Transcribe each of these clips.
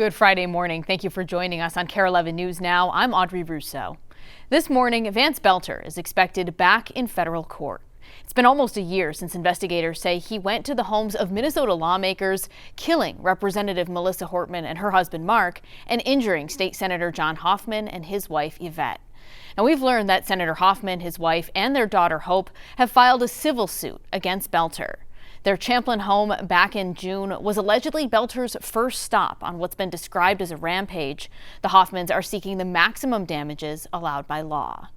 Good Friday morning. Thank you for joining us on KARE 11 News Now. I'm Audrey Rousseau. This morning, Vance Belter is expected back in federal court. It's been almost a year since investigators say he went to the homes of Minnesota lawmakers, killing Representative Melissa Hortman and her husband Mark, and injuring State Senator John Hoffman and his wife Yvette. Now, we've learned that Senator Hoffman, his wife, and their daughter Hope have filed a civil suit against Belter. Their Champlin home back in June was allegedly Belter's first stop on what's been described as a rampage. The Hoffmans are seeking the maximum damages allowed by law.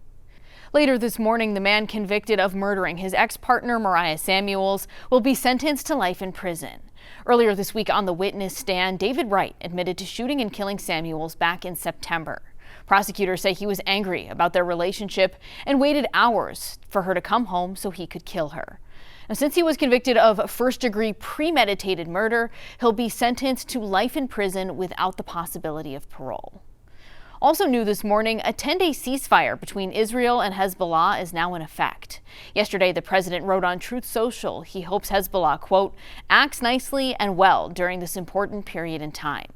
Later this morning, the man convicted of murdering his ex-partner Mariah Samuels will be sentenced to life in prison. Earlier this week on the witness stand, David Wright admitted to shooting and killing Samuels back in September. Prosecutors say he was angry about their relationship and waited hours for her to come home so he could kill her. Now, since he was convicted of first-degree premeditated murder, he'll be sentenced to life in prison without the possibility of parole. Also new this morning, a 10-day ceasefire between Israel and Hezbollah is now in effect. Yesterday, the president wrote on Truth Social he hopes Hezbollah, quote, acts nicely and well during this important period in time.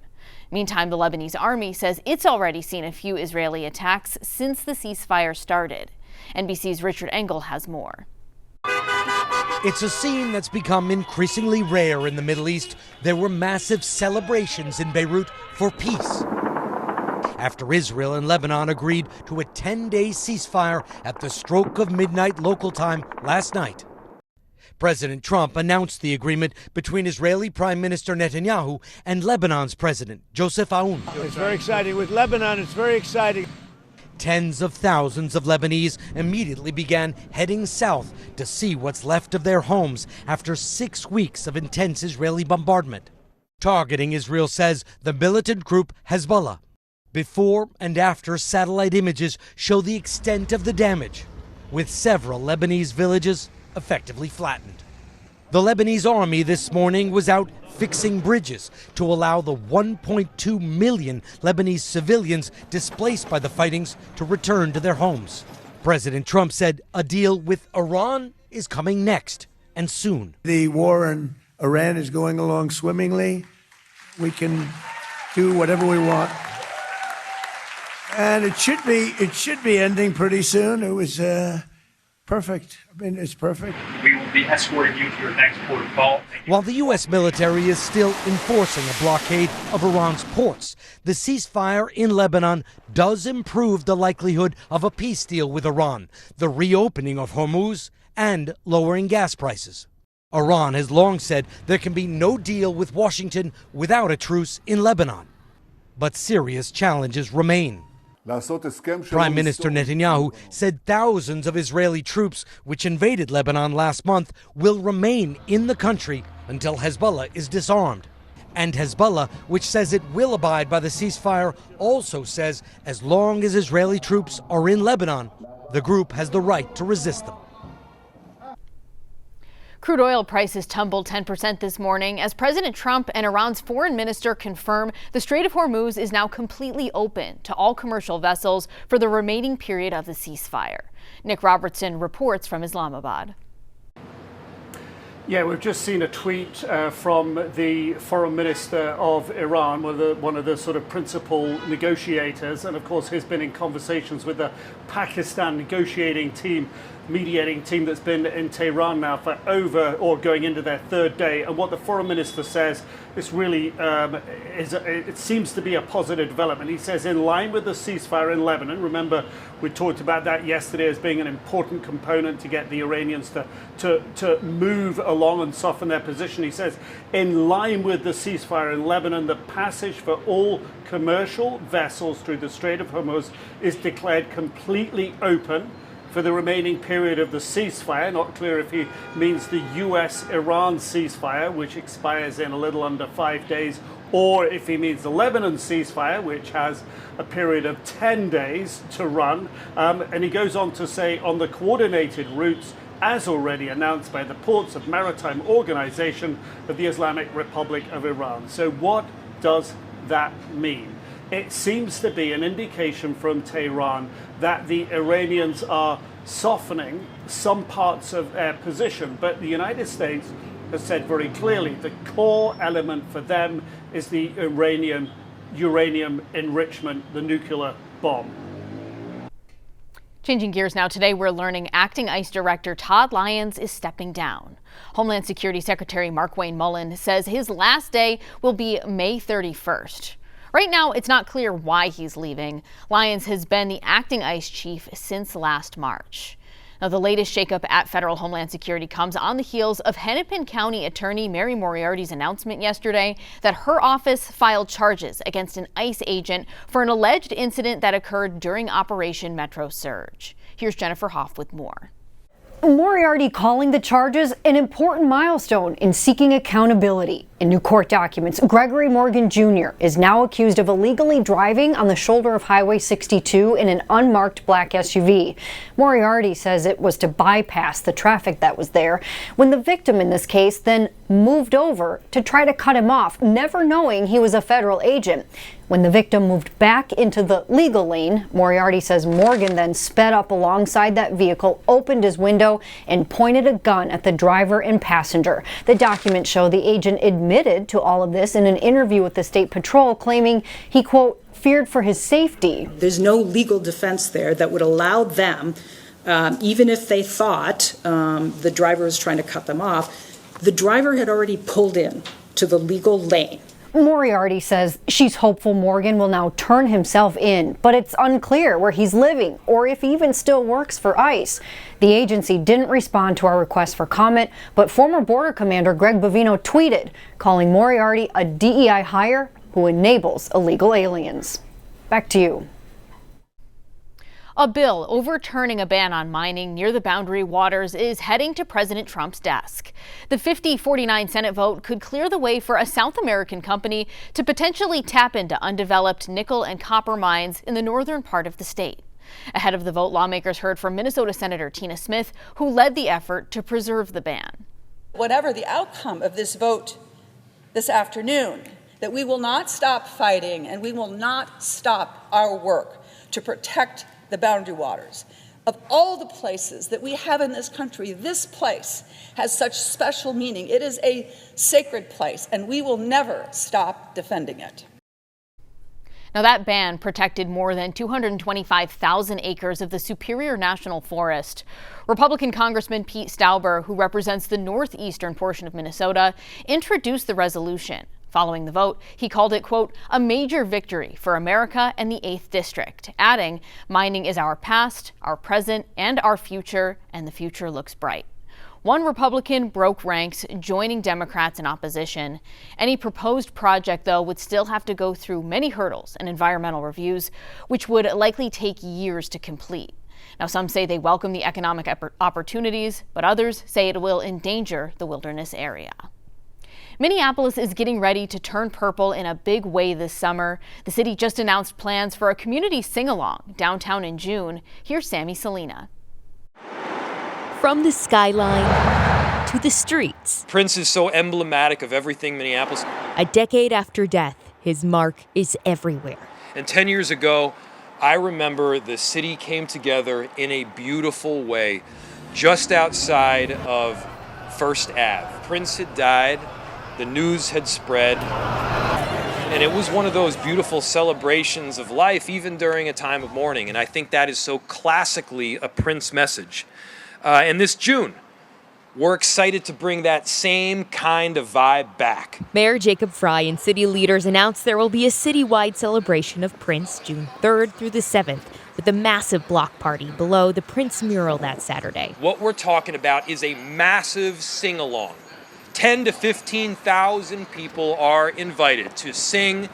Meantime, the Lebanese army says it's already seen a few Israeli attacks since the ceasefire started. NBC's Richard Engel has more. It's a scene that's become increasingly rare in the Middle East. There were massive celebrations in Beirut for peace after Israel and Lebanon agreed to a 10-day ceasefire at the stroke of midnight local time last night. President Trump announced the agreement between Israeli Prime Minister Netanyahu and Lebanon's President Joseph Aoun. It's very exciting. With Lebanon, it's very exciting. Tens of thousands of Lebanese immediately began heading south to see what's left of their homes after 6 weeks of intense Israeli bombardment, targeting, Israel says, the militant group Hezbollah. Before and after satellite images show the extent of the damage, with several Lebanese villages effectively flattened. The Lebanese army this morning was out fixing bridges to allow the 1.2 million Lebanese civilians displaced by the fightings to return to their homes. President Trump said a deal with Iran is coming next, and soon. The war in Iran is going along swimmingly. We can do whatever we want. And it should be ending pretty soon. It was perfect. I mean, it's perfect. We will be escorting you to your next port of call. While the U.S. military is still enforcing a blockade of Iran's ports, the ceasefire in Lebanon does improve the likelihood of a peace deal with Iran, the reopening of Hormuz, and lowering gas prices. Iran has long said there can be no deal with Washington without a truce in Lebanon. But serious challenges remain. Prime Minister Netanyahu said thousands of Israeli troops, which invaded Lebanon last month, will remain in the country until Hezbollah is disarmed. And Hezbollah, which says it will abide by the ceasefire, also says as long as Israeli troops are in Lebanon, the group has the right to resist them. Crude oil prices tumbled 10% this morning as President Trump and Iran's foreign minister confirm the Strait of Hormuz is now completely open to all commercial vessels for the remaining period of the ceasefire. Nick Robertson reports from Islamabad. Yeah, we've just seen a tweet from the foreign minister of Iran, one of the sort of principal negotiators, and of course he's been in conversations with the Pakistan mediating team that's been in Tehran now for going into their third day. And what the foreign minister says, this really it seems to be a positive development. He says, in line with the ceasefire in Lebanon, remember we talked about that yesterday as being an important component to get the Iranians to move along and soften their position. He says, in line with the ceasefire in Lebanon, the passage for all commercial vessels through the Strait of Hormuz is declared completely open for the remaining period of the ceasefire. Not clear if he means the US-Iran ceasefire, which expires in a little under 5 days, or if he means the Lebanon ceasefire, which has a period of 10 days to run. And he goes on to say, on the coordinated routes, as already announced by the Ports of Maritime Organization of the Islamic Republic of Iran. So what does that mean? It seems to be an indication from Tehran that the Iranians are softening some parts of their position, but the United States has said very clearly the core element for them is the Iranian uranium enrichment, the nuclear bomb. Changing gears now, today we're learning acting ICE Director Todd Lyons is stepping down. Homeland Security Secretary Markwayne Mullin says his last day will be May 31st. Right now, it's not clear why he's leaving. Lyons has been the acting ICE chief since last March. Now, the latest shakeup at federal Homeland Security comes on the heels of Hennepin County Attorney Mary Moriarty's announcement yesterday that her office filed charges against an ICE agent for an alleged incident that occurred during Operation Metro Surge. Here's Jennifer Hoff with more. Moriarty calling the charges an important milestone in seeking accountability. In new court documents, Gregory Morgan Jr. is now accused of illegally driving on the shoulder of Highway 62 in an unmarked black SUV. Moriarty says it was to bypass the traffic that was there when the victim in this case then moved over to try to cut him off, never knowing he was a federal agent. When the victim moved back into the legal lane, Moriarty says Morgan then sped up alongside that vehicle, opened his window, and pointed a gun at the driver and passenger. The documents show the agent admitted to all of this in an interview with the State Patrol, claiming he, quote, feared for his safety. There's no legal defense there that would allow them, even if they thought the driver was trying to cut them off, the driver had already pulled in to the legal lane. Moriarty says she's hopeful Morgan will now turn himself in, but it's unclear where he's living or if he even still works for ICE. The agency didn't respond to our request for comment, but former Border Commander Greg Bovino tweeted, calling Moriarty a DEI hire who enables illegal aliens. Back to you. A bill overturning a ban on mining near the Boundary Waters is heading to President Trump's desk. The 50-49 Senate vote could clear the way for a South American company to potentially tap into undeveloped nickel and copper mines in the northern part of the state. Ahead of the vote, lawmakers heard from Minnesota Senator Tina Smith, who led the effort to preserve the ban. Whatever the outcome of this vote this afternoon, that we will not stop fighting and we will not stop our work to protect the Boundary Waters. Of all the places that we have in this country, this place has such special meaning. It is a sacred place, and we will never stop defending it. Now, that ban protected more than 225,000 acres of the Superior National Forest. Republican Congressman Pete Stauber, who represents the northeastern portion of Minnesota, introduced the resolution. Following the vote, he called it, quote, a major victory for America and the 8th District, adding, mining is our past, our present, and our future, and the future looks bright. One Republican broke ranks, joining Democrats in opposition. Any proposed project, though, would still have to go through many hurdles and environmental reviews, which would likely take years to complete. Now, some say they welcome the economic opportunities, but others say it will endanger the wilderness area. Minneapolis is getting ready to turn purple in a big way this summer. The city just announced plans for a community sing-along downtown in June. Here's Sammy Selena. From the skyline to the streets. Prince is so emblematic of everything Minneapolis. A decade after death, his mark is everywhere. And 10 years ago, I remember the city came together in a beautiful way just outside of First Ave. Prince had died. The news had spread, and it was one of those beautiful celebrations of life, even during a time of mourning. And I think that is so classically a Prince message. And this June, we're excited to bring that same kind of vibe back. Mayor Jacob Fry and city leaders announced there will be a citywide celebration of Prince June 3rd through the 7th, with a massive block party below the Prince mural that Saturday. What we're talking about is a massive sing-along. 10 to 15,000 people are invited to sing,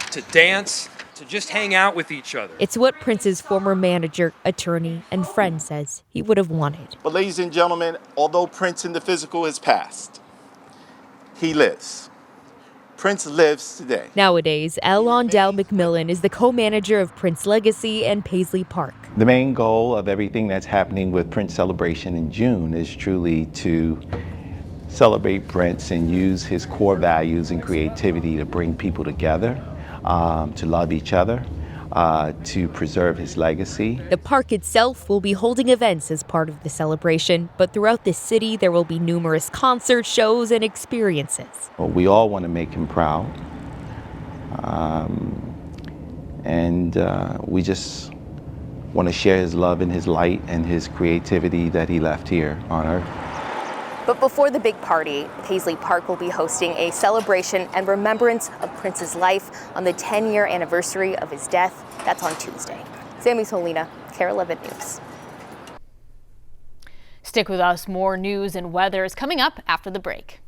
to dance, to just hang out with each other. It's what Prince's former manager, attorney, and friend says he would have wanted. But ladies and gentlemen, although Prince in the physical has passed, he lives. Prince lives today. Nowadays, Londell McMillan is the co-manager of Prince Legacy and Paisley Park. The main goal of everything that's happening with Prince Celebration in June is truly to celebrate Prince and use his core values and creativity to bring people together, to love each other, to preserve his legacy. The park itself will be holding events as part of the celebration, but throughout the city there will be numerous concerts, shows, and experiences. Well, we all want to make him proud. and we just want to share his love and his light and his creativity that he left here on Earth. But before the big party, Paisley Park will be hosting a celebration and remembrance of Prince's life on the 10-year anniversary of his death. That's on Tuesday. Sammy Solina, KARE 11 News. Stick with us. More news and weather is coming up after the break.